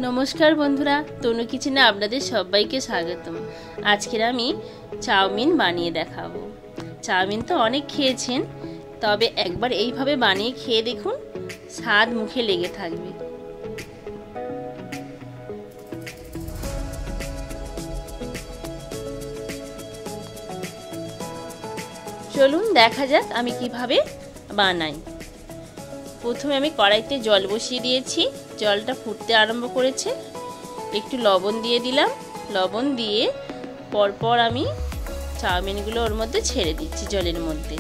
नमस्कार बंधुरा तनु किचेने आपनादेर सबाइके स्वागतम। आजकेर आमी चाउमिन बानिये देखाबो। चाउमिन तो अनेक खेयेछेन, तबे एकबार एइभाবে बानिये खेये देखुन, स्वाद मुखे लेगे थाकबे। चलुन देखा जाक आमी किभाবে बानाई। प्रथमे आमी कड़ाईते जल बसिए दिएछि, जलटा फुटते आरम्भ करेছে। एकटू लवण दिए दिलाम, लवण दिए परपर आमी चाउमिनगुलो ओर मধ্যে ছেড়ে দিচ্ছি জলের মধ্যে।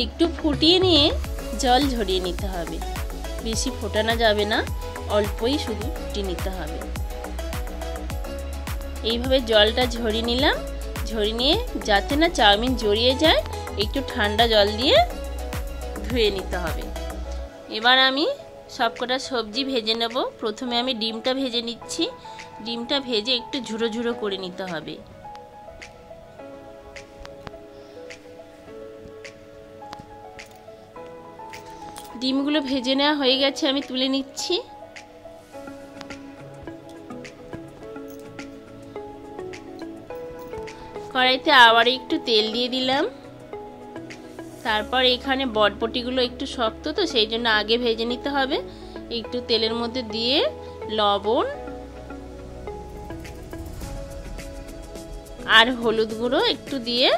একটু ফুটিয়ে নিয়ে জল ঝরিয়ে নিতে হবে, বেশি ফোটানো যাবে না, অল্পই শুধু ফুটিয়ে নিতে হবে। এইভাবে জলটা ঝরিয়ে নিলাম, ঝরিয়ে নিয়ে যাতে না চাউমিন জড়িয়ে যায় একটু ঠান্ডা জল দিয়ে ধুয়ে নিতে হবে। এবার আমি সবকটা সবজি ভেজে নেব। প্রথমে আমি ডিমটা ভেজে নিচ্ছি, ডিমটা ভেজে একটু ঝুরো ঝুরো করে নিতে হবে। ডিমগুলো ভেজে নেওয়া হয়ে গেছে, আমি তুলে নিচ্ছি। কড়াইতে আবার একটু তেল দিয়ে দিলাম। তারপর এখানে বটবটিগুলো একটু শক্ত তো সেই জন্য আগে ভেজে নিতে হবে। একটু তেলের মধ্যে দিয়ে লবণ আর হলুদ গুঁড়ো একটু দিয়ে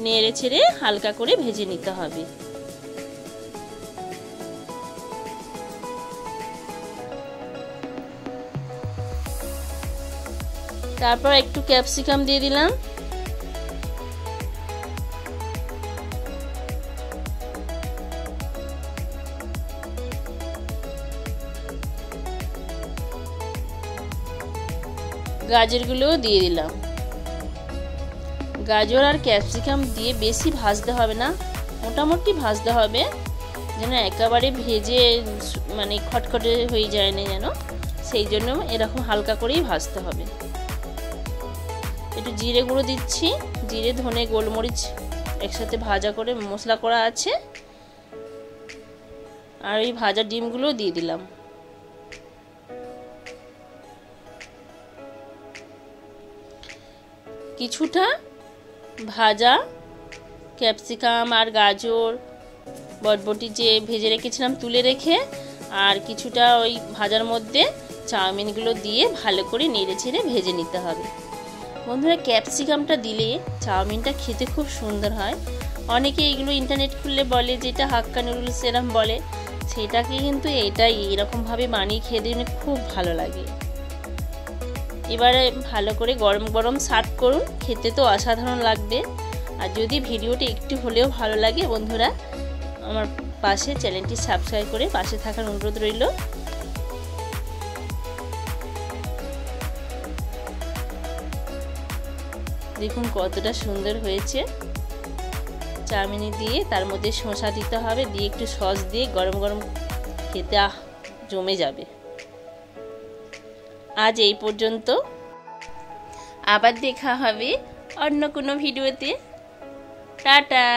নেড়ে ছেড়ে হালকা করে ভেজে নিতে হবে। তারপর একটু ক্যাপসিকাম দিয়ে দিলাম, গাজরগুলোও দিয়ে দিলাম। গাজর আর ক্যাপসিকাম দিয়ে বেশি ভাজতে হবে না, মোটামুটি ভাজতে হবে, যেন একেবারে ভেজে মানে খটখটে হয়ে যায় না যেন, সেই জন্য এরকম হালকা করেই ভাজতে হবে। একটু জিরে গুঁড়ো দিচ্ছি, জিরে ধনে গোলমরিচ একসাথে ভাজা করে মশলা করা আছে, আর এই ভাজা ডিমগুলো দিয়ে দিলাম। কিছুটা ভাজা ক্যাপসিকাম আর গাজর বটবটি যে ভেজে রেখেছিলাম তুলে রেখে, আর কিছুটা ওই ভাজার মধ্যে চাউমিনগুলো দিয়ে ভালো করে নেড়ে ছেড়ে ভেজে নিতে হবে। বন্ধুরা, ক্যাপসিকামটা দিলে চাউমিনটা খেতে খুব সুন্দর হয়। অনেকে এগুলো ইন্টারনেট খুললে বলে যেটা হাক্কা নুডলস এরকম বলে, সেটাকে কিন্তু এটাই এরকমভাবে বানিয়ে খেয়ে দিলে খুব ভালো লাগে। এবারে ভালো করে গরম গরম সার্ভ করুন, খেতে তো অসাধারণ লাগবে। আর যদি ভিডিওটি একটু হলেও ভালো লাগে বন্ধুরা, আমার পাশে চ্যানেলটি সাবস্ক্রাইব করে পাশে থাকার অনুরোধ রইল। দেখুন কতটা সুন্দর হয়েছে। চাউমিন দিয়ে তার মধ্যে শসা দিতে হবে, দিয়ে একটু সস দিয়ে গরম গরম খেতে জমে যাবে। আজ এই পর্যন্ত, আবার দেখা হবে অন্য কোনো ভিডিওতে। টাটা।